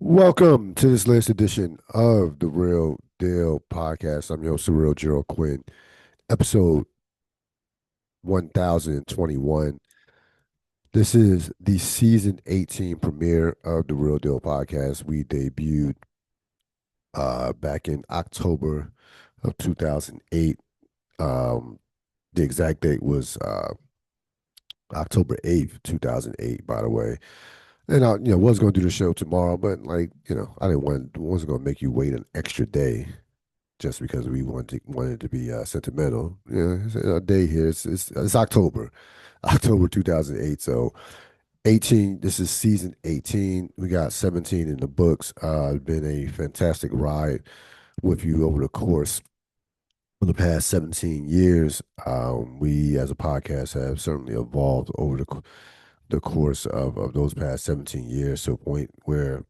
Welcome to this latest edition of the Real Deal Podcast. I'm your host, Ril Gerald Quinn, episode 1021. This is the season 18 premiere of the Real Deal Podcast. We debuted back in October of 2008. Um, the exact date was October 8th, 2008, by the way. And I was going to do the show tomorrow, but I didn't wasn't going to make you wait an extra day just because we wanted to be sentimental. Yeah, it's a day here. It's October, October 2008. So 18. This is season 18. We got 17 in the books. It's been a fantastic ride with you over the course of the past 17 years. We as a podcast have certainly evolved over the course of those past 17 years to a point where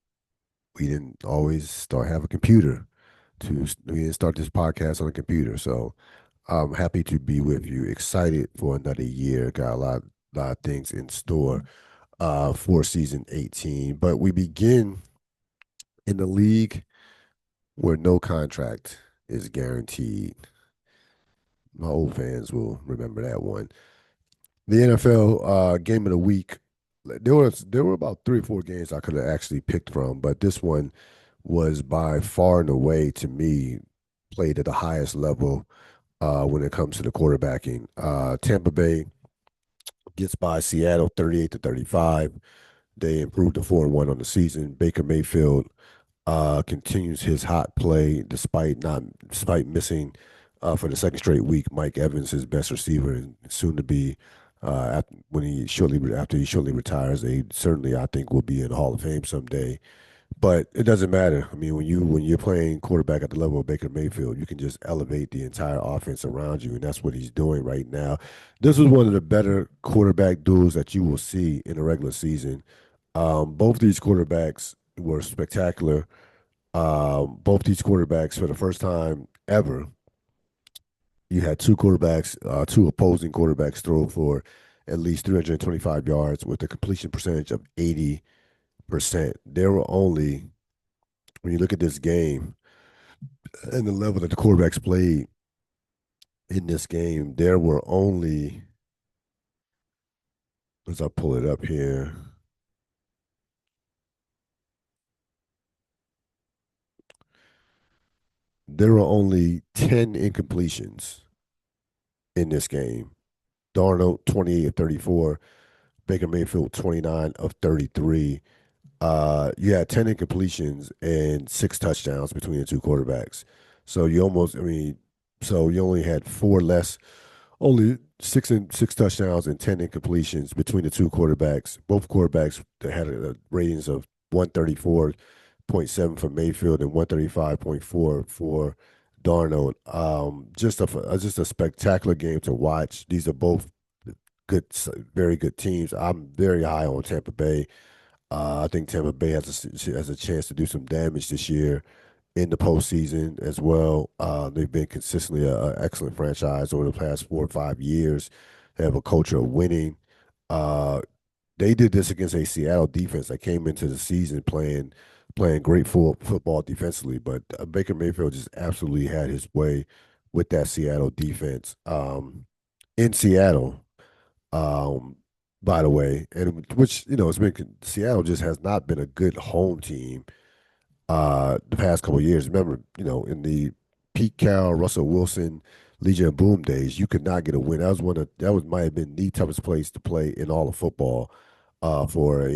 we didn't always start have a computer we didn't start this podcast on a computer. So I'm happy to be with you. Excited for another year. Got lot of things in store for season 18. But we begin in the league where no contract is guaranteed. My old fans will remember that one. The NFL game of the week. There were about 3 or 4 games I could have actually picked from, but this one was by far and away to me played at the highest level when it comes to the quarterbacking. Tampa Bay gets by Seattle 38-35. They improved to 4-1 on the season. Baker Mayfield continues his hot play despite missing for the second straight week. Mike Evans, his best receiver, and soon to be after he shortly retires. They certainly I think will be in the Hall of Fame someday. But it doesn't matter. I mean, when you're playing quarterback at the level of Baker Mayfield, you can just elevate the entire offense around you, and that's what he's doing right now. This was one of the better quarterback duels that you will see in a regular season. Both these quarterbacks were spectacular. Both these quarterbacks, for the first time ever, you had two opposing quarterbacks throw for at least 325 yards with a completion percentage of 80%. There were only, when you look at this game, and the level that the quarterbacks played in this game, there were only, as I pull it up here, there were only 10 incompletions in this game. Darnold, 28 of 34. Baker Mayfield, 29 of 33. You had 10 incompletions and 6 touchdowns between the two quarterbacks. So you only had only six touchdowns and 10 incompletions between the two quarterbacks. Both quarterbacks had a ratings of 134.7 for Mayfield and 135.4 for Darnold. Just a spectacular game to watch. These are both good, very good teams. I'm very high on Tampa Bay. I think Tampa Bay has a chance to do some damage this year in the postseason as well. They've been consistently an excellent franchise over the past 4 or 5 years. They have a culture of winning. Uh, they did this against a Seattle defense that came into the season playing great football defensively, but Baker Mayfield just absolutely had his way with that Seattle defense. In Seattle, um, by the way, and which it's been Seattle just has not been a good home team the past couple of years. Remember, in the Pete Carroll, Russell Wilson, Legion of Boom days, you could not get a win. Might have been the toughest place to play in all of football for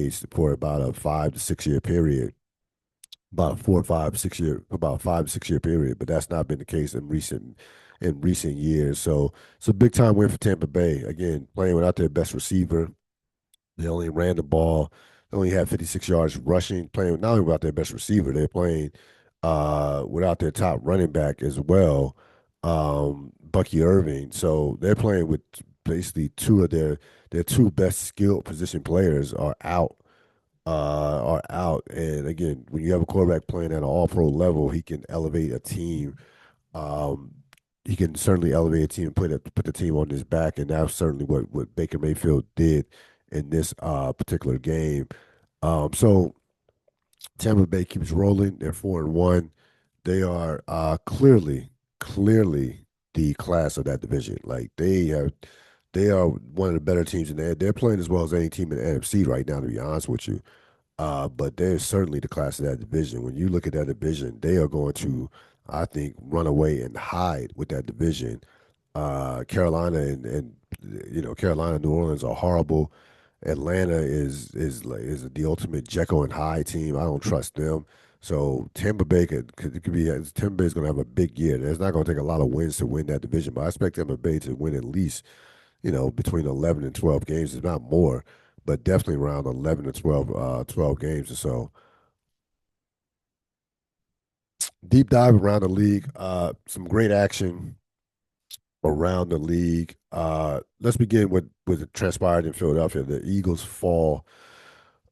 about a 5 to 6 year period. About 5 to 6 year period, but that's not been the case in recent years. So it's a big time win for Tampa Bay. Again, playing without their best receiver. They only ran the ball. They only had 56 yards rushing, playing not only without their best receiver, they're playing without their top running back as well, Bucky Irving. So they're playing with basically their two best skilled position players are out. And again, when you have a quarterback playing at an all pro level, he can elevate a team. Um, he can certainly elevate a team and put the team on his back, and that's certainly what Baker Mayfield did in this particular game. So Tampa Bay keeps rolling. They're 4-1. They are clearly the class of that division. Like they are one of the better teams in there. They're playing as well as any team in the NFC right now, to be honest with you. But they're certainly the class of that division. When you look at that division, they are going to, I think, run away and hide with that division. Carolina and Carolina, New Orleans are horrible. Atlanta is the ultimate Jekyll and Hyde team. I don't trust them. So Tampa Bay could be Tampa Bay is going to have a big year. It's not going to take a lot of wins to win that division, but I expect Tampa Bay to win at least between 11 and 12 games, if not more, but definitely around 11 to 12 games or so. Deep dive around the league. Some great action around the league. Let's begin with what transpired in Philadelphia. The Eagles fall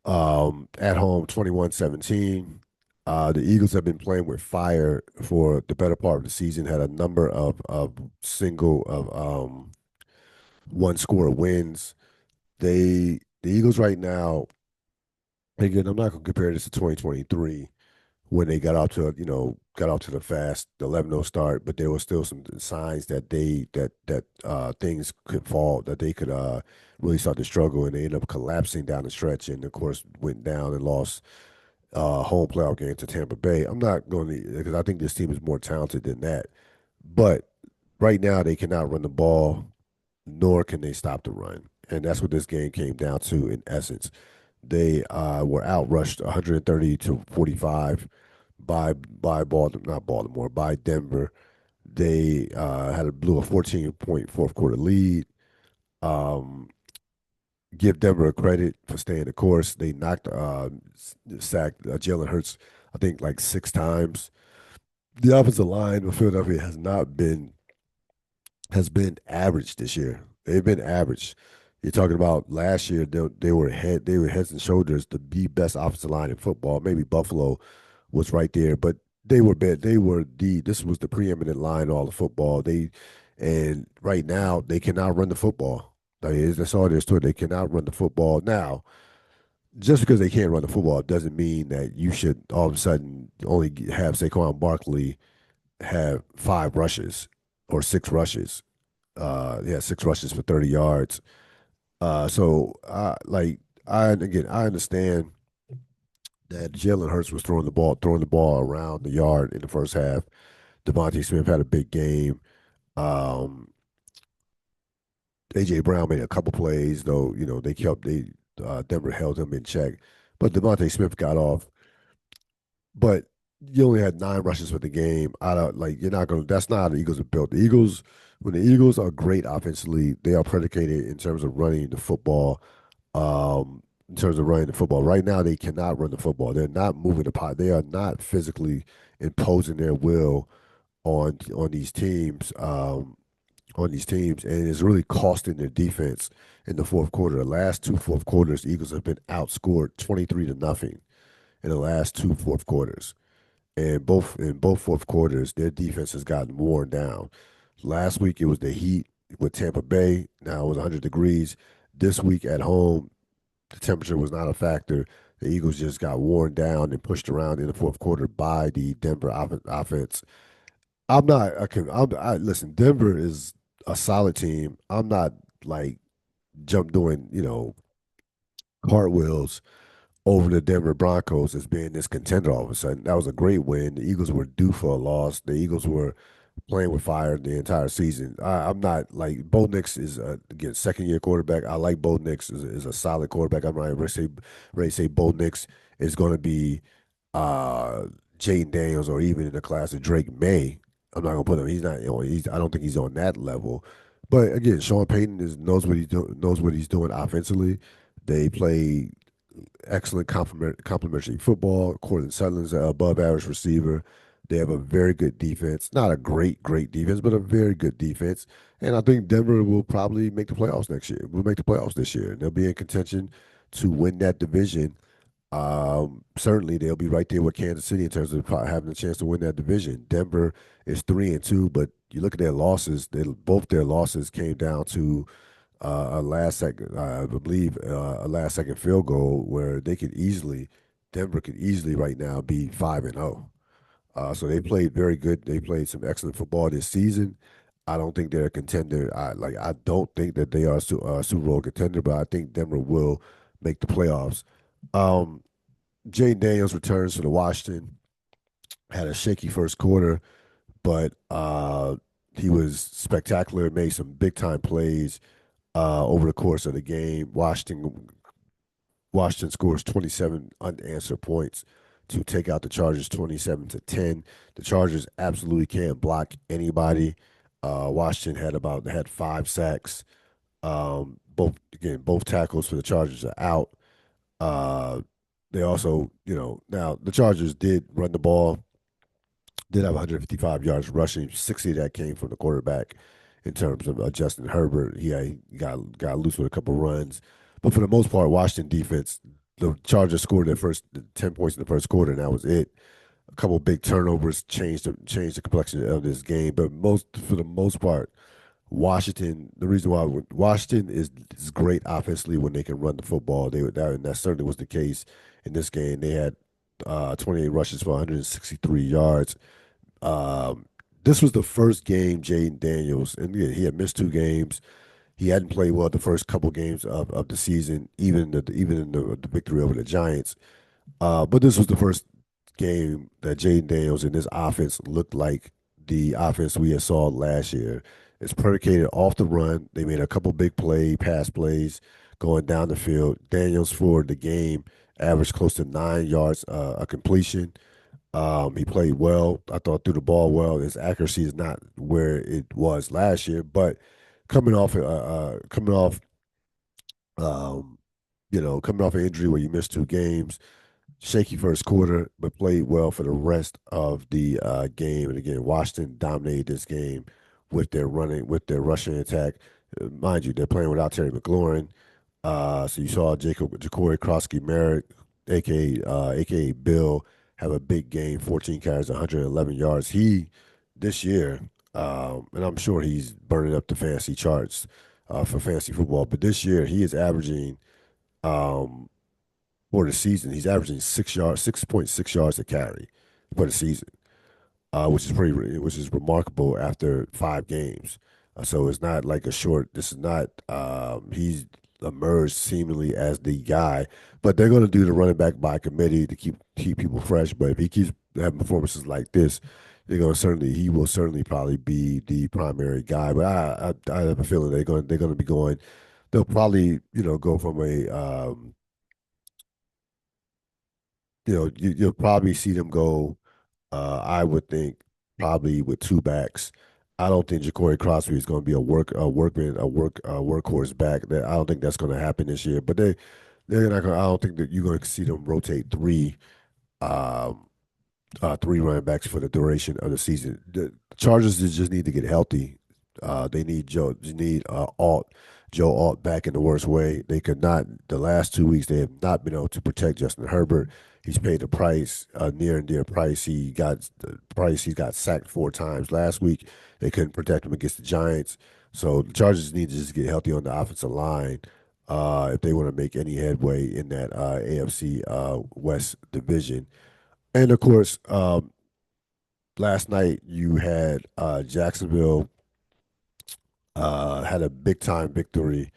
at home 21-17. The Eagles have been playing with fire for the better part of the season, had a number of single of one score wins. The Eagles right now, again, I'm not going to compare this to 2023 when they got off to the fast, the 11-0 start, but there was still some signs that things could fall, that they could really start to struggle, and they ended up collapsing down the stretch, and of course went down and lost home playoff game to Tampa Bay. I'm not going to, because I think this team is more talented than that, but right now they cannot run the ball, nor can they stop the run, and that's what this game came down to in essence. They were outrushed 130 to 45 by Baltimore, not Baltimore, by Denver. They blew a 14-point fourth quarter lead. Um, Give Denver a credit for staying the course. They sacked Jalen Hurts, I think, like 6 times. The offensive line of Philadelphia has been average this year. They've been average. You're talking about last year, they were heads and shoulders the best offensive line in football. Maybe Buffalo was right there, but they were bad. This was the preeminent line in all of football. And right now they cannot run the football. That's all there is to it. They cannot run the football. Now, just because they can't run the football doesn't mean that you should all of a sudden only have Saquon Barkley have 5 rushes or 6 rushes. Yeah, 6 rushes for 30 yards. I understand that Jalen Hurts was throwing the ball around the yard in the first half. Devontae Smith had a big game. Um, AJ Brown made a couple plays, though. Denver held him in check, but Devontae Smith got off. But you only had 9 rushes for the game. I don't like you're not gonna. That's not how the Eagles are built. When the Eagles are great offensively, they are predicated in terms of running the football. In terms of running the football, right now they cannot run the football. They're not moving the pot. They are not physically imposing their will on these teams. And it's really costing their defense in the fourth quarter. The last two fourth quarters, Eagles have been outscored 23-0 in the last two fourth quarters. And both fourth quarters, their defense has gotten worn down. Last week it was the Heat with Tampa Bay. Now it was 100 degrees. This week at home, the temperature was not a factor. The Eagles just got worn down and pushed around in the fourth quarter by the Denver offense. I'm not. Listen. Denver is a solid team. I'm not like jump doing cartwheels over the Denver Broncos as being this contender all of a sudden. That was a great win. The Eagles were due for a loss. The Eagles were playing with fire the entire season. I'm not like Bo Nix is again 2nd-year quarterback. I like Bo Nix is a solid quarterback. I'm not ready to say Bo Nix is going to be uh, Jaden Daniels or even in the class of Drake May. I'm not gonna put him. He's not. I don't think he's on that level. But again, Sean Payton knows what he's doing offensively. They play excellent complementary football. Cortland Sutton's an above average receiver. They have a very good defense. Not a great defense, but a very good defense. And I think Denver will probably make the playoffs next year. Will make the playoffs this year. And they'll be in contention to win that division. Certainly they'll be right there with Kansas City in terms of having a chance to win that division. Denver is 3-2, but you look at their losses. Both their losses came down to a last second, I believe, a last second field goal where they could easily Denver could easily right now be 5-0. So they played very good. They played some excellent football this season. I don't think they're a contender. I don't think that they are a Super Bowl contender, but I think Denver will make the playoffs. Um, Jay Daniels returns to the Washington. Had a shaky first quarter, but he was spectacular. Made some big time plays over the course of the game. Washington scores 27 unanswered points to take out the Chargers 27-10. The Chargers absolutely can't block anybody. Washington had 5 sacks. Both tackles for the Chargers are out. Uh, they also, now the Chargers did run the ball, did have 155 yards rushing. 60 of that came from the quarterback. In terms of Justin Herbert, he got loose with a couple runs, but for the most part, Washington defense, the Chargers scored their first 10 points in the first quarter, and that was it. A couple big turnovers changed the complexion of this game, but for the most part, Washington. The reason why Washington is great offensively when they can run the football. And that certainly was the case in this game. They had 28 rushes for 163 yards. Um, this was the first game Jaden Daniels, and yeah, he had missed 2 games. He hadn't played well the first couple games of the season, even in the victory over the Giants. But this was the first game that Jaden Daniels and this offense looked like the offense we had saw last year. It's predicated off the run. They made a couple big pass plays going down the field. Daniels for the game averaged close to 9 yards a completion. He played well. I thought threw the ball well. His accuracy is not where it was last year, but coming off, um, coming off an injury where you missed 2 games, shaky first quarter, but played well for the rest of the game. And again, Washington dominated this game with their rushing attack. Mind you, they're playing without Terry McLaurin. So you saw Ja'Cory Krosky Merritt, aka Bill, have a big game, 14 carries, 111 yards. He this year, and I'm sure he's burning up the fantasy charts for fantasy football. But this year, he is averaging um, for the season. He's averaging 6.6 yards a carry for the season, which is remarkable after 5 games. So it's not like a short. This is not. He's emerged seemingly as the guy, but they're going to do the running back by committee to keep people fresh. But if he keeps having performances like this, he will certainly probably be the primary guy. But I have a feeling they're going to be going. They'll probably go from a you'll probably see them go. I would think probably with 2 backs. I don't think Ja'Cory Crosby is going to be a workhorse back. That I don't think that's going to happen this year. But they're not going. I don't think that you're going to see them rotate um, 3 running backs for the duration of the season. The Chargers just need to get healthy. They need Joe Alt back in the worst way. They could not. The last 2 weeks they have not been able to protect Justin Herbert. He's paid the price, near and dear price. He got the price. He got sacked 4 times last week. They couldn't protect him against the Giants. So the Chargers need to just get healthy on the offensive line if they want to make any headway in that AFC West division. And of course, last night you had Jacksonville had a big time victory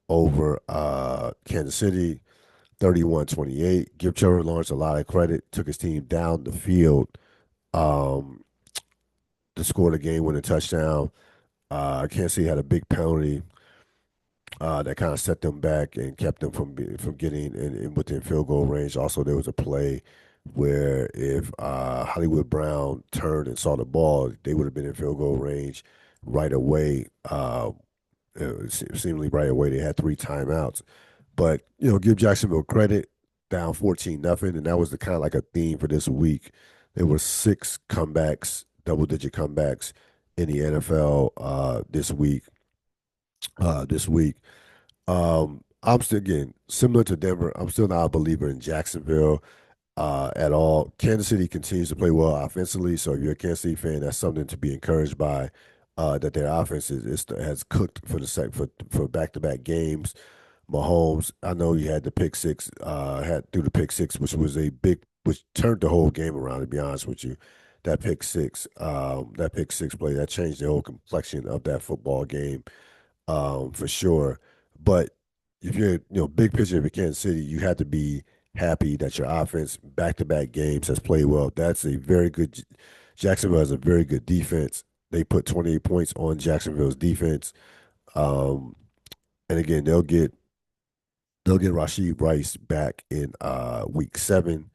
over Kansas City, 31-28. Give Trevor Lawrence a lot of credit. Took his team down the field um, to score the game-winning touchdown. Kansas City had a big penalty that kind of set them back and kept them from getting in within field goal range. Also, there was a play where if Hollywood Brown turned and saw the ball, they would have been in field goal range right away. Seemingly right away, they had 3 timeouts. But give Jacksonville credit, down 14-0, and that was the kind of like a theme for this week. There were 6 comebacks, double-digit comebacks in the NFL this week. This week, I'm still again similar to Denver. I'm still not a believer in Jacksonville at all. Kansas City continues to play well offensively, so if you're a Kansas City fan, that's something to be encouraged by. That their offense has cooked for the for back-to-back games. Mahomes, I know he had the pick six, had through the pick six, which was a big, which turned the whole game around. To be honest with you, that pick six play that changed the whole complexion of that football game, for sure. But if you're, big picture of Kansas City, you have to be happy that your offense back to back games has played well. That's a very good. Jacksonville has a very good defense. They put 28 points on Jacksonville's defense. Um, and again, they'll get Rashid Rice back in week 7.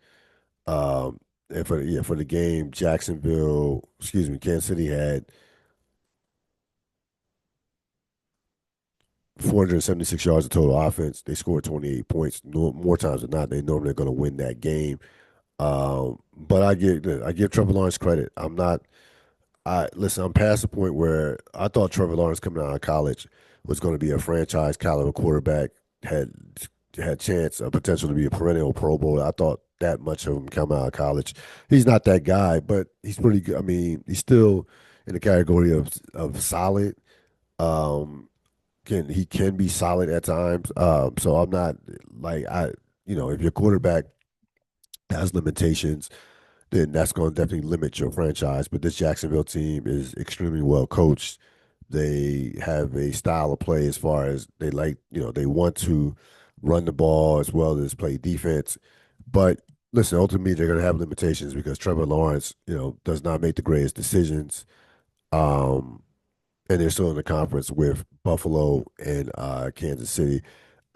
And for the game, Kansas City had 476 yards of total offense. They scored 28 points. No, more times than not, they normally are going to win that game. But I give Trevor Lawrence credit. I listen. I'm past the point where I thought Trevor Lawrence coming out of college was going to be a franchise caliber quarterback. Had had chance, a potential to be a perennial Pro Bowl. I thought that much of him coming out of college. He's not that guy, but he's pretty good. I mean, he's still in the category of solid. Um, he can be solid at times. So I'm not like if your quarterback has limitations, then that's going to definitely limit your franchise. But this Jacksonville team is extremely well coached. They have a style of play as far as they want to run the ball as well as play defense. But listen, ultimately they're going to have limitations because Trevor Lawrence, does not make the greatest decisions. Um, and they're still in the conference with Buffalo and Kansas City.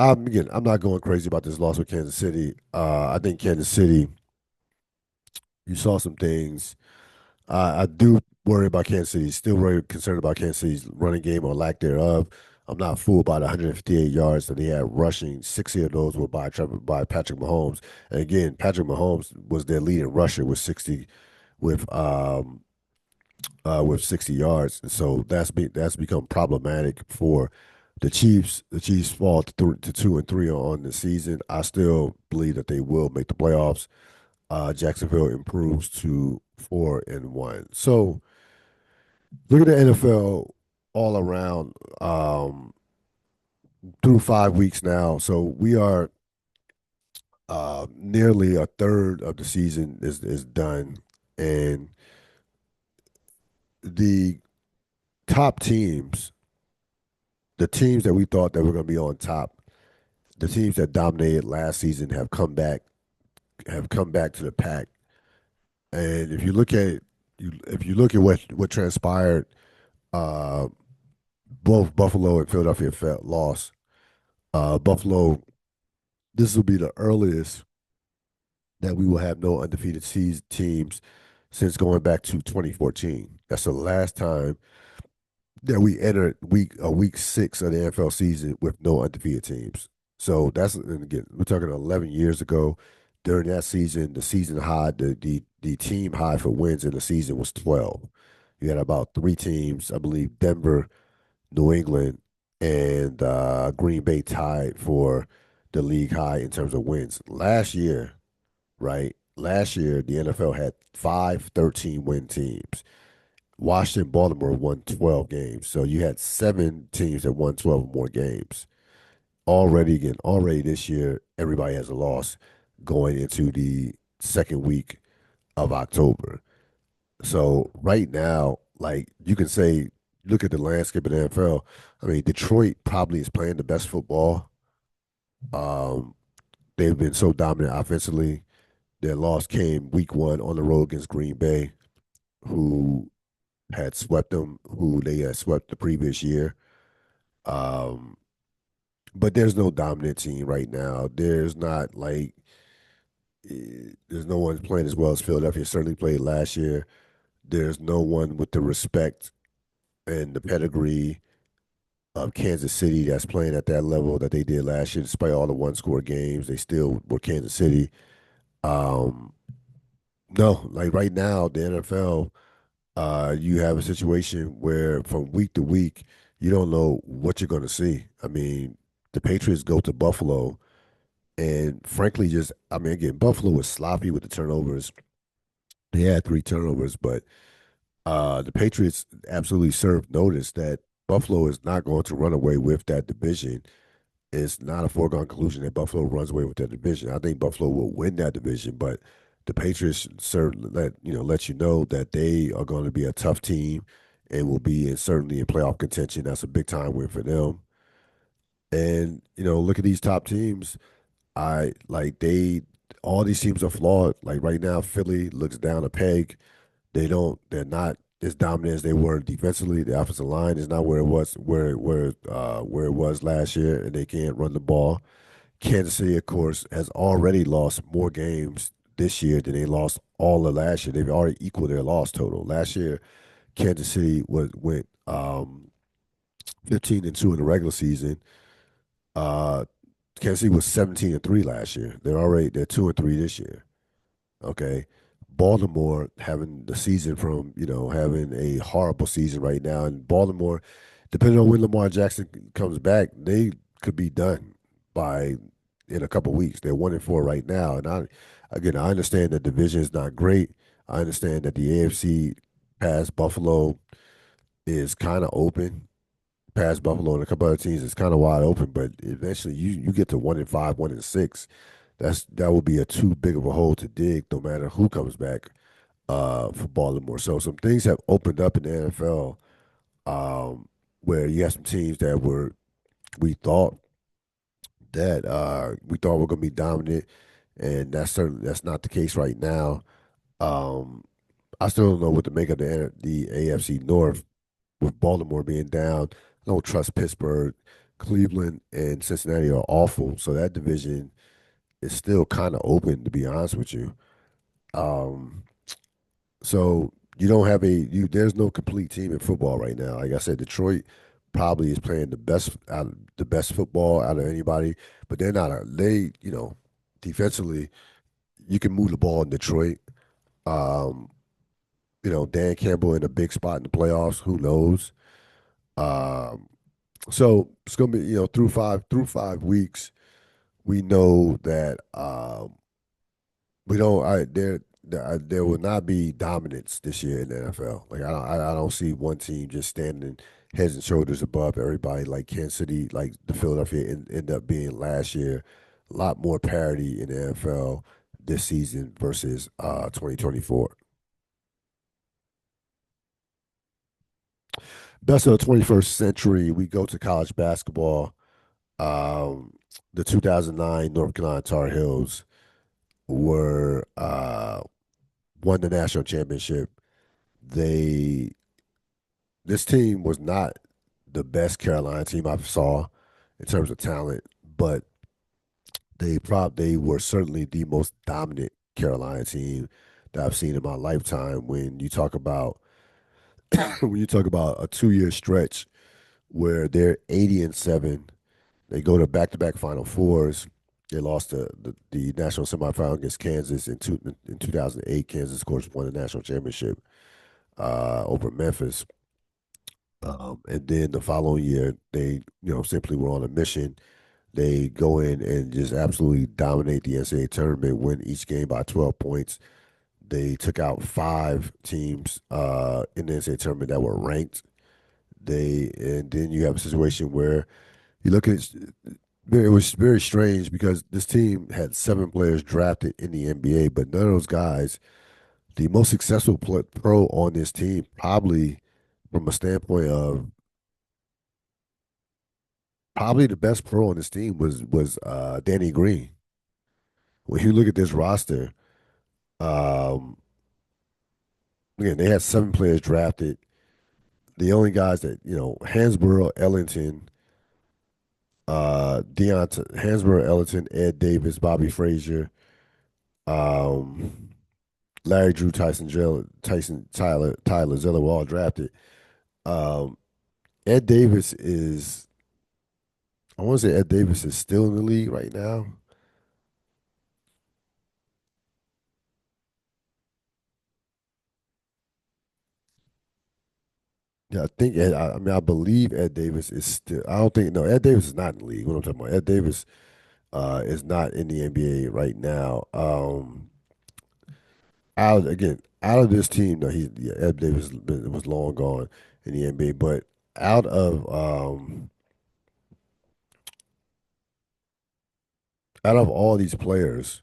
Again, I'm not going crazy about this loss with Kansas City. I think Kansas City, you saw some things. I do worry about Kansas City. Still very concerned about Kansas City's running game or lack thereof. I'm not fooled by the 158 yards that he had rushing. 60 of those were by Patrick Mahomes. And again, Patrick Mahomes was their leading rusher with um with 60 yards. And so that's become problematic for the Chiefs. The Chiefs fall to 2-3 on the season. I still believe that they will make the playoffs. Jacksonville improves to 4-1. So look at the NFL all around, through 5 weeks now. So we are, nearly a third of the season is done, and the top teams, the teams that we thought that were going to be on top, the teams that dominated last season have come back to the pack. And if you look at what transpired, uh, both Buffalo and Philadelphia lost. Buffalo, this will be the earliest that we will have no undefeated teams since going back to 2014. That's the last time that we entered week 6 of the NFL season with no undefeated teams. So and again, we're talking 11 years ago. During that season, the season high, the team high for wins in the season was 12. You had about 3 teams, I believe Denver, New England, and Green Bay tied for the league high in terms of wins. Last year, right? Last year, the NFL had 5 13-win teams. Washington, Baltimore won 12 games. So you had 7 teams that won 12 or more games. Already this year, everybody has a loss going into the second week of October. So right now, like you can say, look at the landscape of the NFL. I mean, Detroit probably is playing the best football. Um, they've been so dominant offensively. Their loss came week 1 on the road against Green Bay, who had swept them, who they had swept the previous year. Um, but there's no dominant team right now. There's no one playing as well as Philadelphia certainly played last year. There's no one with the respect and the pedigree of Kansas City that's playing at that level that they did last year. Despite all the one-score games, they still were Kansas City. Um, no, like right now, the NFL, you have a situation where from week to week, you don't know what you're going to see. I mean, the Patriots go to Buffalo, and frankly, I mean, again, Buffalo was sloppy with the turnovers. They had 3 turnovers, but the Patriots absolutely served notice that Buffalo is not going to run away with that division. it's not a foregone conclusion that Buffalo runs away with that division. I think Buffalo will win that division, but the Patriots certainly let you know that they are going to be a tough team and will be certainly in playoff contention. That's a big time win for them. And look at these top teams. I like they all these teams are flawed. Like right now, Philly looks down a peg. They're not as dominant as they were defensively. The offensive line is not where it was last year, and they can't run the ball. Kansas City, of course, has already lost more games this year than they lost all of last year. They've already equaled their loss total. Last year, Kansas City went 15-2 in the regular season. Uh, Kansas City was 17-3 last year. They're 2-3 this year. Okay. Baltimore having the season from, having a horrible season right now. And Baltimore, depending on when Lamar Jackson comes back, they could be done by in a couple weeks. They're 1-4 right now. And I understand the division is not great. I understand that the AFC past Buffalo is kind of open. Past Buffalo and a couple other teams is kind of wide open, but eventually you get to 1-5, 1-6. That would be a too big of a hole to dig, no matter who comes back for Baltimore. So some things have opened up in the NFL, where you have some teams that we thought we thought were going to be dominant, and that's not the case right now. Um, I still don't know what to make of the AFC North with Baltimore being down. I don't trust Pittsburgh. Cleveland and Cincinnati are awful, so that division is still kind of open, to be honest with you. Um, so you don't have there's no complete team in football right now. Like I said, Detroit probably is playing the best football out of anybody, but they're not defensively, you can move the ball in Detroit. Um, Dan Campbell in a big spot in the playoffs, who knows? Um, so it's gonna be, through 5 weeks, we know that we don't. There will not be dominance this year in the NFL. Like I don't see one team just standing heads and shoulders above everybody like Kansas City, like the Philadelphia end up being last year. A lot more parity in the NFL this season versus 2024. Best of the 21st century, we go to college basketball. Um, the 2009 North Carolina Tar Heels were won the national championship. They This team was not the best Carolina team I saw in terms of talent, but they were certainly the most dominant Carolina team that I've seen in my lifetime. When you talk about a 2 year stretch where they're 80-7, they go to back Final Fours. They lost the national semifinal against Kansas in 2008. Kansas, of course, won the national championship over Memphis. And then the following year, they simply were on a mission. They go in and just absolutely dominate the NCAA tournament, win each game by 12 points. They took out 5 teams in the NCAA tournament that were ranked. And then you have a situation where you look at it was very strange because this team had 7 players drafted in the NBA, but none of those guys, the most successful pro on this team, probably from a standpoint of probably the best pro on this team was Danny Green. When you look at this roster, um, again, they had 7 players drafted. The only guys that Hansborough, Ellington, Hansborough, Ellington, Ed Davis, Bobby Frazier, um, Larry Drew, Tyler Zeller were all drafted. Um, Ed Davis is, I want to say Ed Davis is still in the league right now. Yeah, I think I mean I believe Ed Davis is still. I don't think no Ed Davis is not in the league. What I'm talking about, Ed Davis is not in the NBA right now. Out of this team, no, Ed Davis was long gone in the NBA, but out of out of all these players,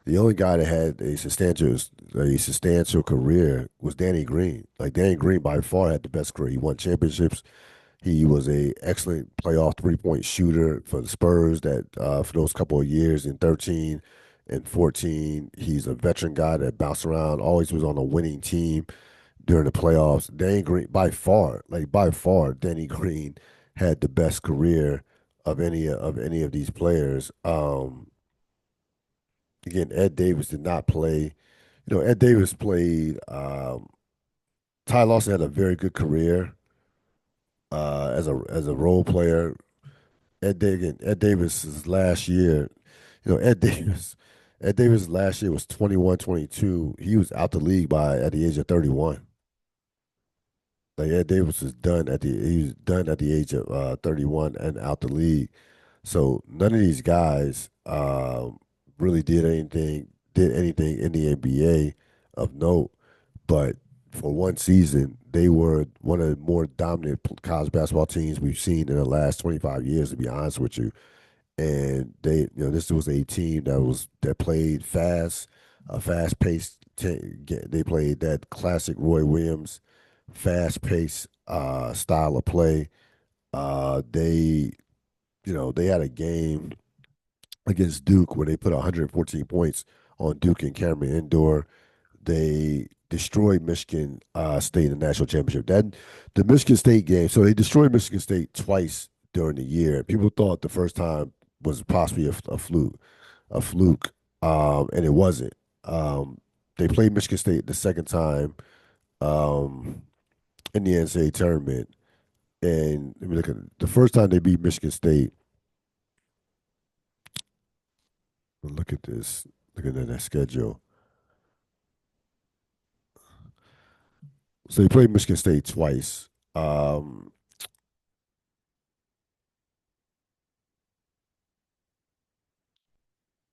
the only guy that had a substantial career was Danny Green. Like Danny Green by far had the best career. He won championships. He was a excellent playoff 3-point shooter for the Spurs that for those couple of years in 13 and 14. He's a veteran guy that bounced around, always was on a winning team during the playoffs. Danny Green, by far, Danny Green had the best career of any of these players. Again, Ed Davis did not play. Ed Davis played. Ty Lawson had a very good career as a role player. Ed Davis's last year, Ed Davis, Ed Davis last year was 21, 22. He was out the league by at the age of 31. Like Ed Davis he was done at the age of 31 and out the league. So none of these guys really did anything in the NBA of note. But for one season, they were one of the more dominant college basketball teams we've seen in the last 25 years, to be honest with you. And this was a team that played fast, a fast paced. They played that classic Roy Williams, fast paced style of play. They had a game against Duke where they put 114 points on Duke and Cameron Indoor. They destroyed Michigan State in the national championship. The Michigan State game. So they destroyed Michigan State twice during the year. People thought the first time was possibly a fluke, and it wasn't. Um, they played Michigan State the second time um, in the NCAA tournament, and let me look at it. The first time they beat Michigan State. Look at this. Look at that schedule. So they played Michigan State twice.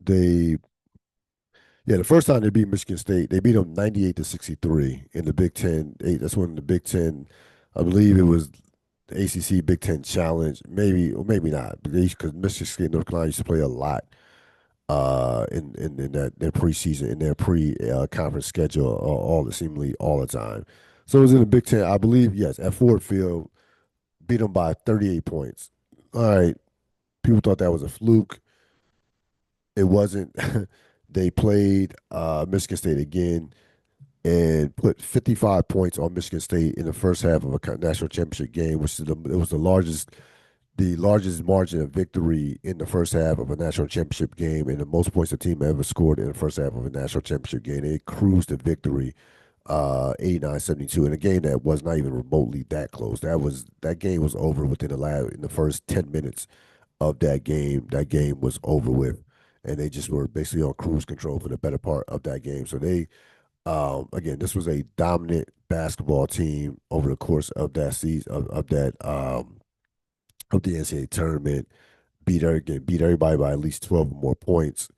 They Yeah, the first time they beat Michigan State, they beat them 98-63 in the Big Ten. That's when the Big Ten, I believe it was the ACC Big Ten Challenge, maybe or maybe not, because Michigan State and North Carolina used to play a lot in that their preseason in their pre conference schedule seemingly all the time. So it was in the Big Ten, I believe. Yes, at Ford Field, beat them by 38 points. All right, people thought that was a fluke. It wasn't. They played Michigan State again and put 55 points on Michigan State in the first half of a national championship game, it was the largest margin of victory in the first half of a national championship game, and the most points the team ever scored in the first half of a national championship game. They cruised to victory, 89-72, in a game that was not even remotely that close. That game was over within in the first 10 minutes of that game. That game was over with, and they just were basically on cruise control for the better part of that game. So again, this was a dominant basketball team over the course of that season of the NCAA tournament. Beat everybody by at least 12 or more points.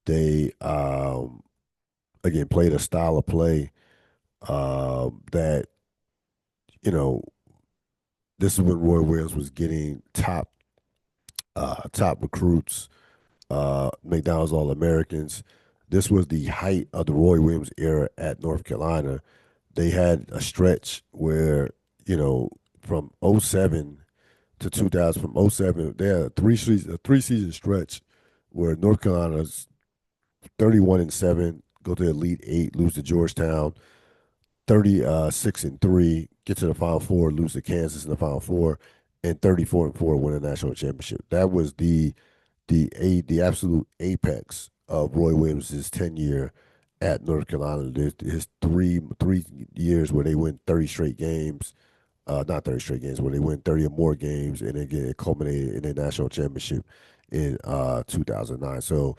They again played a style of play that you know this is when Roy Williams was getting top recruits, McDonald's All Americans. This was the height of the Roy Williams era at North Carolina. They had a stretch where, you know, from '07 to 2000, from '07, they had a three season stretch where North Carolina's 31-7, go to the Elite Eight, lose to Georgetown, 36-3, get to the Final Four, lose to Kansas in the Final Four, and 34-4, win a national championship. That was the absolute apex of Roy Williams' tenure at North Carolina. His three years where they win 30 straight games, not 30 straight games, where they win 30 or more games, and again it culminated in a national championship in 2009. So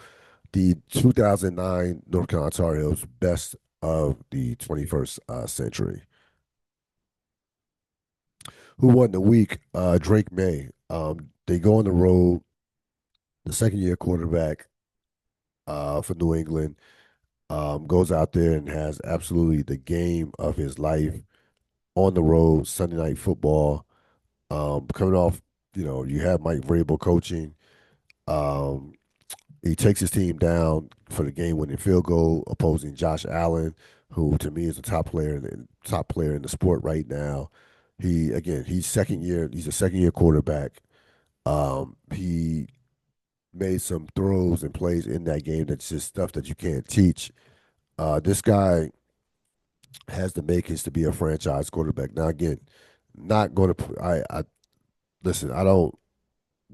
the 2009 North Carolina Tar Heels, best of the 21st century. Who won the week? Drake May. They go on the road. The second year quarterback for New England goes out there and has absolutely the game of his life on the road, Sunday night football. Coming off, you have Mike Vrabel coaching. Um, He takes his team down for the game-winning field goal, opposing Josh Allen, who to me is the top player in the sport right now. He again, he's second year. He's a second-year quarterback. He made some throws and plays in that game that's just stuff that you can't teach. This guy has the makings to be a franchise quarterback. Now, again, not going to. I listen. I don't.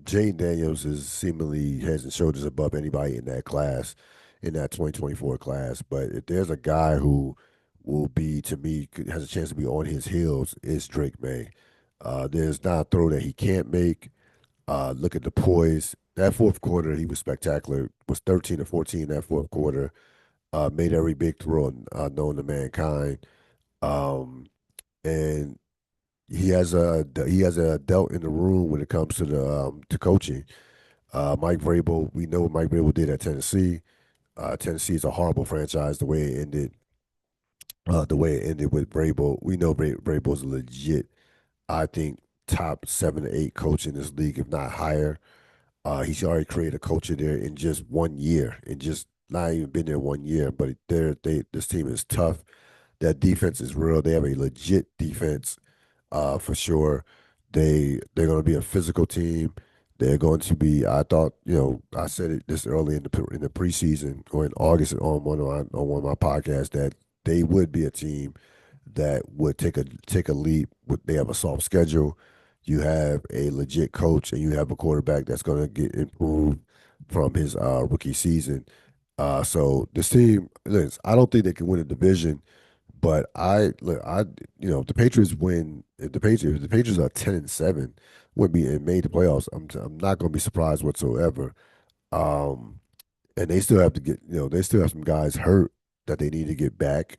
Jane Daniels is seemingly heads and shoulders above anybody in that class, in that 2024 class. But if there's a guy who will be, to me, has a chance to be on his heels, is Drake May. There's not a throw that he can't make. Look at the poise. That fourth quarter, he was spectacular. Was 13 to 14 that fourth quarter. Made every big throw known to mankind. Um, and he has a adult in the room when it comes to coaching. Mike Vrabel, we know what Mike Vrabel did at Tennessee. Tennessee is a horrible franchise. The way it ended with Vrabel, we know Vrabel's legit. I think top 7 to 8 coach in this league, if not higher. He's already created a culture there in just 1 year, and just not even been there 1 year. But this team is tough. That defense is real. They have a legit defense, for sure. They're going to be a physical team. They're going to be. I thought, I said it this early in the preseason or in August on one of my podcasts that they would be a team that would take a leap. They have a soft schedule. You have a legit coach, and you have a quarterback that's going to get improved from his rookie season. So this team, listen, I don't think they can win a division, but if the Patriots win, if the Patriots are 10-7, would be and made the playoffs, I'm not going to be surprised whatsoever. Um, and they still have to they still have some guys hurt that they need to get back.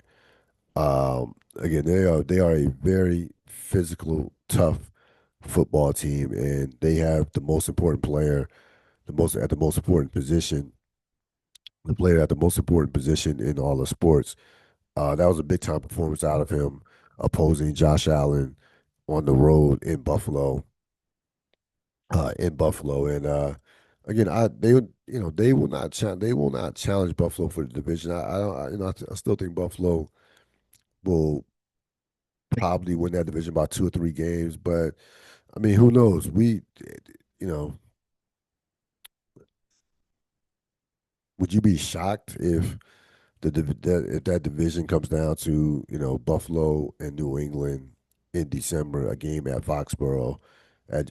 Again, they are a very physical, tough football team, and they have the most important player, the most important position, the player at the most important position in all of sports. That was a big time performance out of him, opposing Josh Allen on the road in Buffalo. And again, they will not challenge Buffalo for the division. I don't I still think Buffalo will probably win that division by 2 or 3 games, but I mean, who knows? You know, would you be shocked if if that division comes down to Buffalo and New England in December, a game at Foxborough, at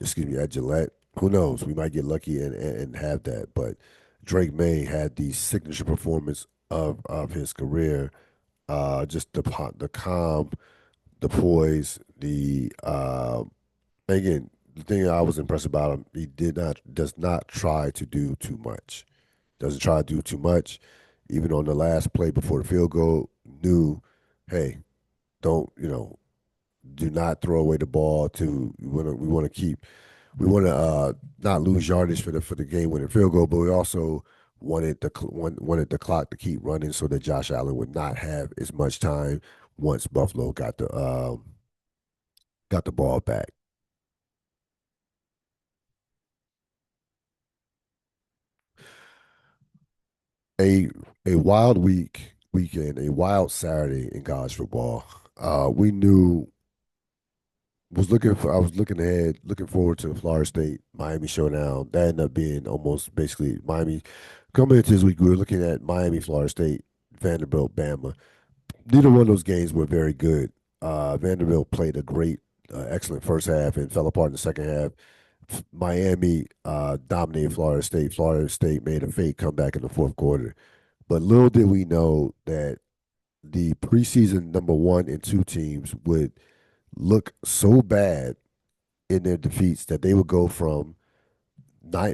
Gillette? Who knows? We might get lucky and have that. But Drake May had the signature performance of his career. Just the calm, the poise, the again, the thing I was impressed about him, he does not try to do too much. Doesn't try to do too much. Even on the last play before the field goal, knew, hey, don't do not throw away the ball. We want to not lose yardage for the game winning field goal, but we also wanted the clock to keep running so that Josh Allen would not have as much time once Buffalo got the ball back. A a wild weekend, a wild Saturday in college football. We knew I was looking ahead, looking forward to the Florida State Miami showdown. That ended up being almost basically Miami. Coming into this week, we were looking at Miami, Florida State, Vanderbilt, Bama. Neither one of those games were very good. Vanderbilt played a excellent first half and fell apart in the second half. Miami dominated Florida State. Florida State made a fake comeback in the fourth quarter. But little did we know that the preseason number 1 and 2 teams would look so bad in their defeats that they would go from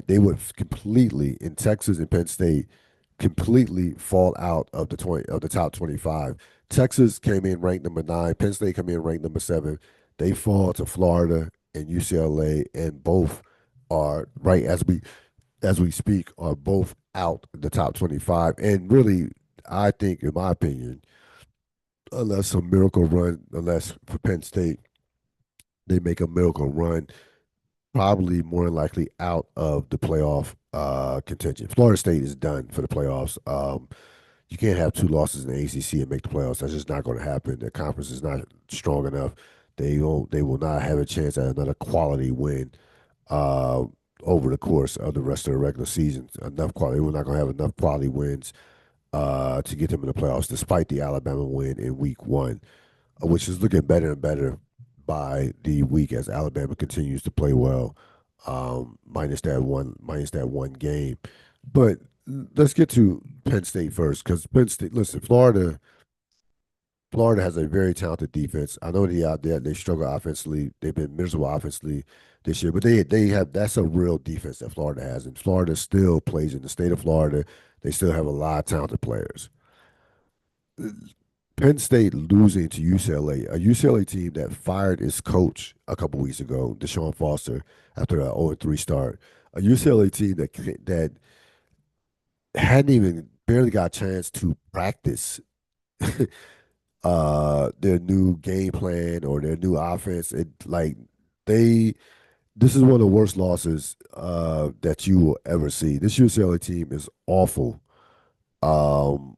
they would completely in Texas and Penn State completely fall out of the top 25. Texas came in ranked number 9. Penn State came in ranked number 7. They fall to Florida and UCLA, and both are right as we speak are both out the top 25. And really, I think, in my opinion, unless for Penn State they make a miracle run, probably more likely out of the playoff contention. Florida State is done for the playoffs. You can't have two losses in the ACC and make the playoffs. That's just not going to happen. The conference is not strong enough. They will not have a chance at another quality win uh, over the course of the rest of the regular season. Enough quality. We're not going to have enough quality wins to get them in the playoffs, despite the Alabama win in Week 1, which is looking better and better by the week as Alabama continues to play well. Minus that one game. But let's get to Penn State first, because Penn State. Listen, Florida has a very talented defense. I know they out there they struggle offensively. They've been miserable offensively this year, but they have that's a real defense that Florida has, and Florida still plays in the state of Florida. They still have a lot of talented players. Penn State losing to UCLA, a UCLA team that fired its coach a couple weeks ago, Deshaun Foster, after an 0-3 start. A UCLA team that hadn't even barely got a chance to practice their new game plan or their new offense. They this is one of the worst losses that you will ever see. This UCLA team is awful. Um,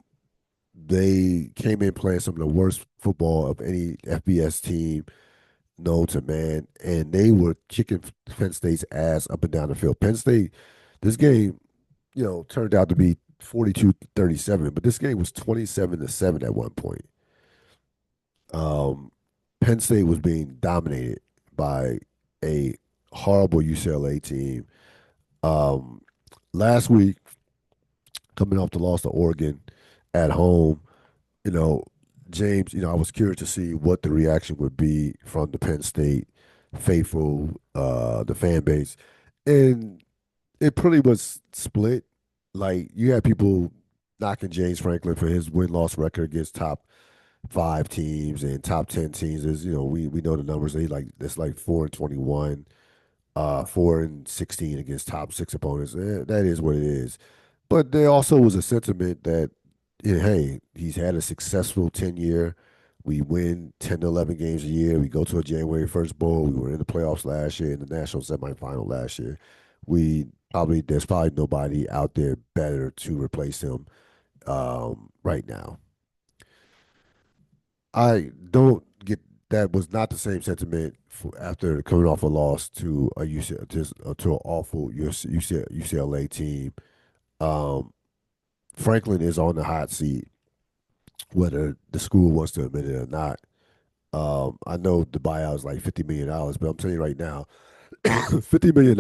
they came in playing some of the worst football of any FBS team known to man, and they were kicking Penn State's ass up and down the field. Penn State, this game, turned out to be 42-37, but this game was 27-7 at one point. Um, Penn State was being dominated by a horrible UCLA team. Um, Last week, coming off the loss to Oregon at home, you know, James, I was curious to see what the reaction would be from the Penn State faithful, the fan base. And it pretty was split. Like, you had people knocking James Franklin for his win-loss record against top 5 teams and top 10 teams. We know the numbers. That's like 4-21, 4-16 against top 6 opponents. That is what it is. But there also was a sentiment that, hey, he's had a successful 10-year. We win 10 to 11 games a year. We go to a January 1st bowl. We were in the playoffs last year, in the national semifinal last year. There's probably nobody out there better to replace him right now. I don't get that was not the same sentiment after coming off a loss to a UCLA, to an awful UCLA team. Um, Franklin is on the hot seat, whether the school wants to admit it or not. I know the buyout is like $50 million, but I'm telling you right now, $50 million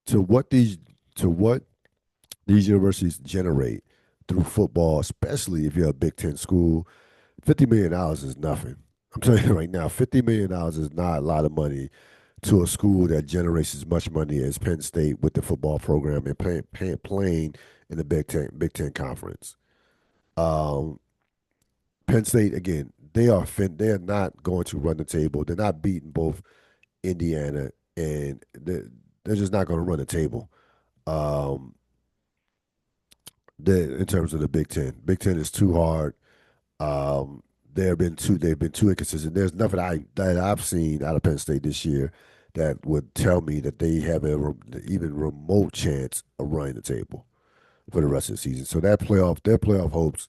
to what these to what these universities generate through football, especially if you're a Big Ten school, $50 million is nothing. I'm telling you right now, $50 million is not a lot of money to a school that generates as much money as Penn State with the football program and playing in the Big Ten conference. Um, Penn State again, they are not going to run the table. They're not beating both Indiana and they're just not going to run the table. Um, in terms of the Big Ten, Big Ten is too hard. Um, they've been too inconsistent. There's nothing that I've seen out of Penn State this year that would tell me that they have even remote chance of running the table for the rest of the season. So their playoff hopes,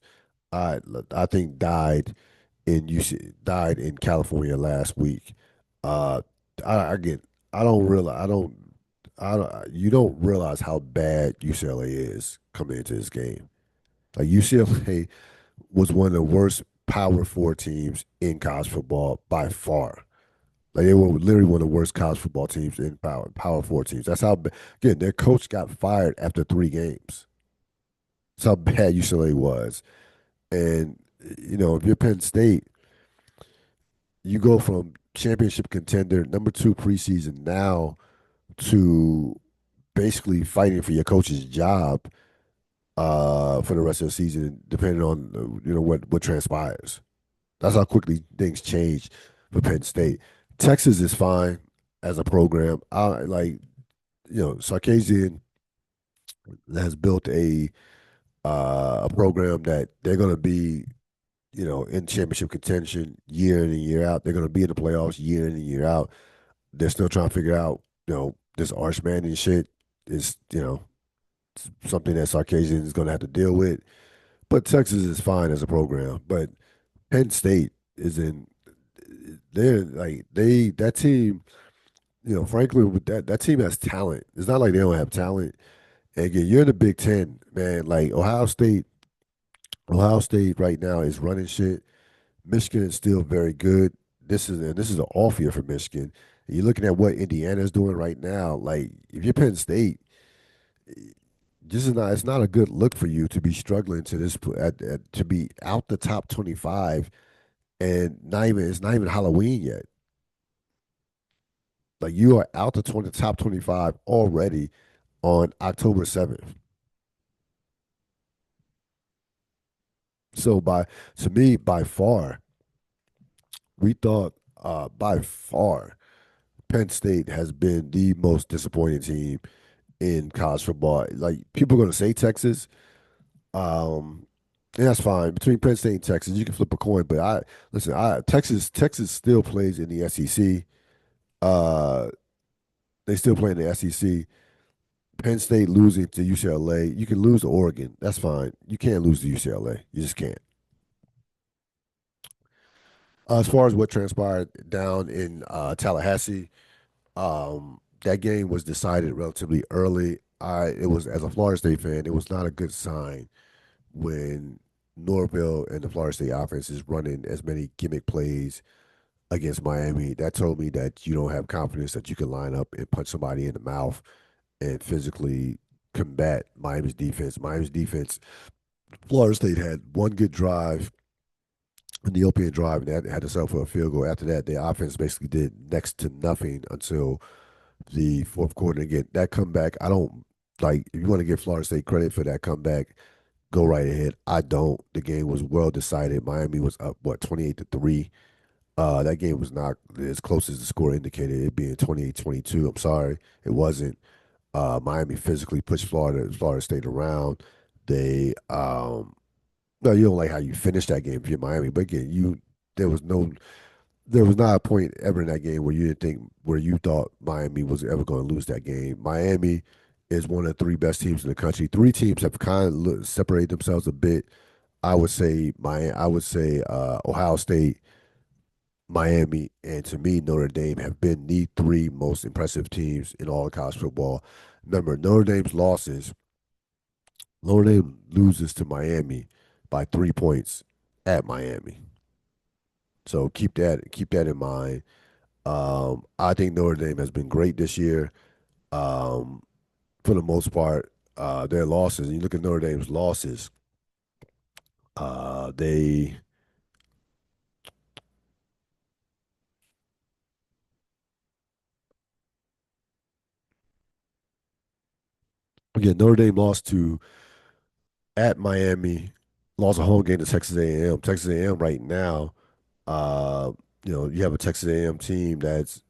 I I think died in California last week. Uh, again, you don't realize how bad UCLA is coming into this game. Like, UCLA was one of the worst Power 4 teams in college football by far. Like, they were literally one of the worst college football teams in Power 4 teams. That's how again their coach got fired after 3 games. That's how bad UCLA was. And if you're Penn State, you go from championship contender, number 2 preseason now, to basically fighting for your coach's job for the rest of the season, depending on what transpires. That's how quickly things change for Penn State. Texas is fine as a program. Sarkisian has built a program that they're going to be in championship contention year in and year out. They're going to be in the playoffs year in and year out. They're still trying to figure out this Arch Manning shit. is something that Sarkisian is going to have to deal with. But Texas is fine as a program. But Penn State is in. They're like that team. Frankly, with that team has talent. It's not like they don't have talent. And again, you're in the Big Ten, man. Like Ohio State right now is running shit. Michigan is still very good. This is an off year for Michigan. And you're looking at what Indiana's doing right now. Like if you're Penn State, this is not it's not a good look for you to be struggling to to be out the top 25 and not even it's not even Halloween yet. Like you are out the top 25 already on October 7th. So to me, we thought by far Penn State has been the most disappointing team in college football. Like people are going to say Texas, um, and that's fine. Between Penn State and Texas, you can flip a coin. But I listen. Texas still plays in the SEC. Uh, they still play in the SEC. Penn State losing to UCLA. You can lose to Oregon. That's fine. You can't lose to UCLA. You just can't. As far as what transpired down in Tallahassee, that game was decided relatively early. It was as a Florida State fan, it was not a good sign when Norville and the Florida State offense is running as many gimmick plays against Miami. That told me that you don't have confidence that you can line up and punch somebody in the mouth and physically combat Miami's defense. Miami's defense, Florida State had one good drive in the opening drive and had to settle for a field goal. After that, their offense basically did next to nothing until the fourth quarter. Again, that comeback, I don't like. If you want to give Florida State credit for that comeback, go right ahead. I don't. The game was well decided. Miami was up 28-3. That game was not as close as the score indicated, it being 28-22. I'm sorry, it wasn't. Miami physically pushed Florida State around. They no, you don't like how you finished that game if you're Miami, but again, there was no there was not a point ever in that game where you thought Miami was ever going to lose that game. Miami is one of the three best teams in the country. Three teams have kind of separated themselves a bit. I would say Ohio State, Miami, and to me Notre Dame have been the three most impressive teams in all of college football. Remember, Notre Dame loses to Miami by 3 points at Miami. So keep that in mind. I think Notre Dame has been great this year. Um, for the most part, their losses. You look at Notre Dame's losses. They again Notre Dame lost to at Miami, lost a home game to Texas A&M. Texas A&M right now, uh, you have a Texas A&M team that's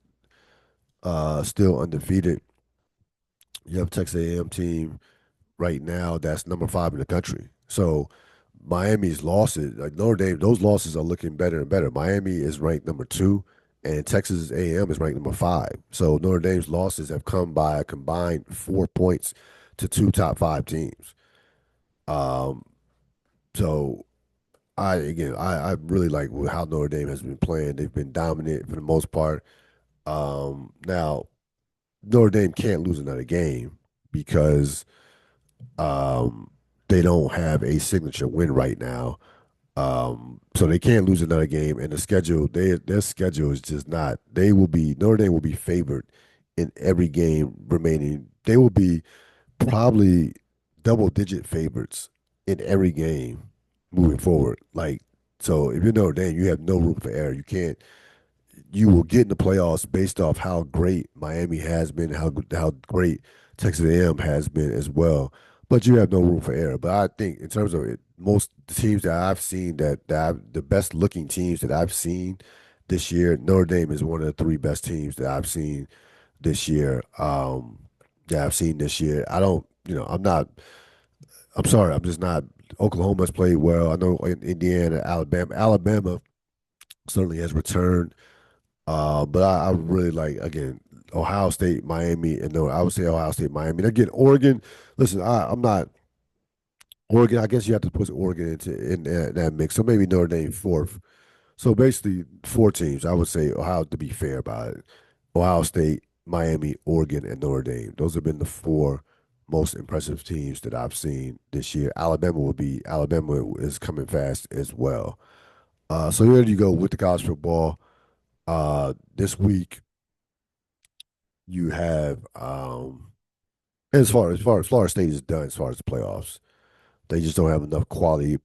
still undefeated. You have a Texas A&M team right now that's number 5 in the country. So Miami's losses, like Notre Dame, those losses are looking better and better. Miami is ranked number 2, and Texas A&M is ranked number 5. So Notre Dame's losses have come by a combined 4 points to two top 5 teams. Um, so I really like how Notre Dame has been playing. They've been dominant for the most part. Now Notre Dame can't lose another game because um, they don't have a signature win right now. So they can't lose another game. And their schedule is just not. Notre Dame will be favored in every game remaining. They will be probably double digit favorites in every game moving forward. Like so, if you're Notre Dame, you have no room for error. You will get in the playoffs based off how great Miami has been, how great Texas A&M has been as well. But you have no room for error. But I think in terms of it, most teams that I've seen the best looking teams that I've seen this year, Notre Dame is one of the three best teams that I've seen this year. That I've seen this year. I don't, I'm not. I'm sorry, I'm just not. Oklahoma's played well. I know in Indiana, Alabama certainly has returned. But I really like again. Ohio State, Miami, and no, I would say Ohio State, Miami. And again, Oregon. Listen, I'm not Oregon. I guess you have to put Oregon in that mix. So maybe Notre Dame fourth. So basically, four teams. I would say Ohio, to be fair about it, Ohio State, Miami, Oregon, and Notre Dame. Those have been the four most impressive teams that I've seen this year. Alabama is coming fast as well. So here you go with the college football. This week you have as far as Florida State is done as far as the playoffs. They just don't have enough quality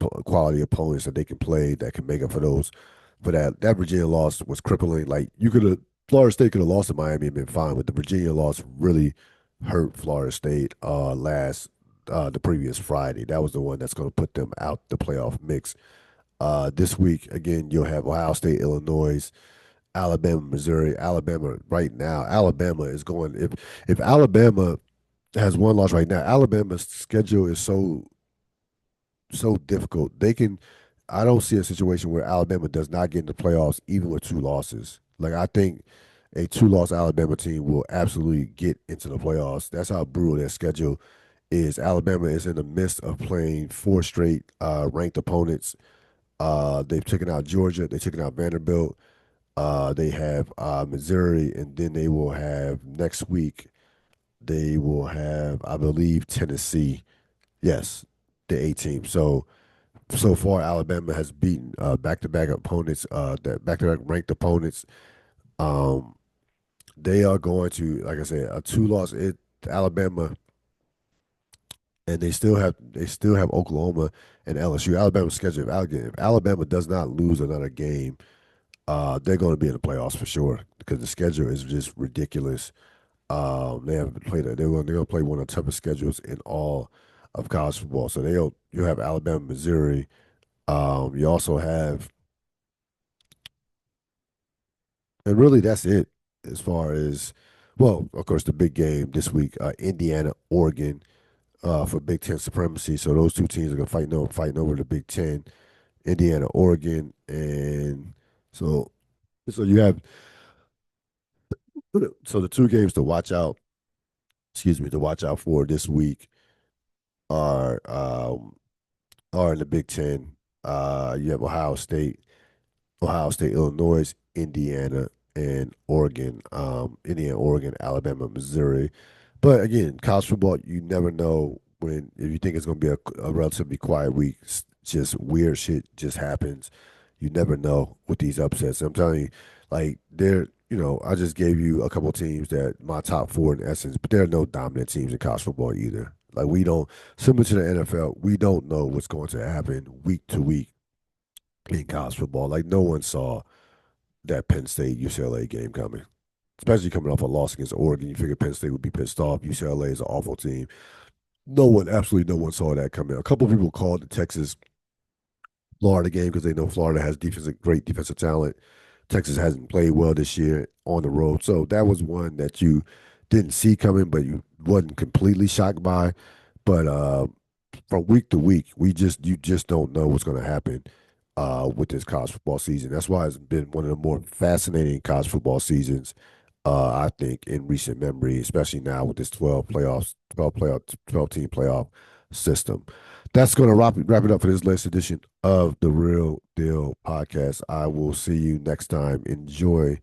opponents that they can play that can make up for those. For that Virginia loss was crippling. Like you could have Florida State could have lost to Miami and been fine, but the Virginia loss really hurt Florida State the previous Friday. That was the one that's going to put them out the playoff mix. This week again, you'll have Ohio State, Illinois, Alabama, Missouri. Alabama right now. Alabama is going if Alabama has one loss right now. Alabama's schedule is so difficult. I don't see a situation where Alabama does not get in the playoffs even with two losses. Like I think a two-loss Alabama team will absolutely get into the playoffs. That's how brutal their schedule is. Alabama is in the midst of playing four straight ranked opponents. They've taken out Georgia. They've taken out Vanderbilt. They have Missouri, and then they will have next week. They will have, I believe, Tennessee. Yes, the A team. So far, Alabama has beaten back-to-back opponents, that back-to-back ranked opponents. Um, they are going to, like I said, a two-loss Alabama, and they still have Oklahoma and LSU. Alabama's schedule. If Alabama does not lose another game, they're going to be in the playoffs for sure because the schedule is just ridiculous. They haven't played. They're going to play one of the toughest schedules in all of college football. So you have Alabama, Missouri. You also have, and really that's it as far as, well, of course, the big game this week, Indiana, Oregon, for Big Ten supremacy. So those two teams are going to fighting over the Big Ten, Indiana, Oregon, and so so you have so the two games to watch out. Excuse me, to watch out for this week are um, are in the Big Ten. You have Ohio State, Illinois, Indiana, and Oregon. Indiana, Oregon, Alabama, Missouri. But again, college football, you never know when if you think it's going to be a relatively quiet week. Just weird shit just happens. You never know with these upsets. I'm telling you, like I just gave you a couple teams that my top four in essence, but there are no dominant teams in college football either. Like we don't, similar to the NFL, we don't know what's going to happen week to week in college football. Like no one saw that Penn State UCLA game coming, especially coming off a loss against Oregon. You figure Penn State would be pissed off. UCLA is an awful team. Absolutely no one saw that coming. A couple of people called the Texas Florida game because they know Florida has great defensive talent. Texas hasn't played well this year on the road, so that was one that you didn't see coming, but you wasn't completely shocked by. But from week to week, you just don't know what's going to happen with this college football season. That's why it's been one of the more fascinating college football seasons, I think, in recent memory, especially now with this 12 team playoff system. That's going to wrap it up for this latest edition of the Real Deal Podcast. I will see you next time. Enjoy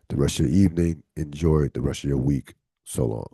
the rest of your evening. Enjoy the rest of your week. So long.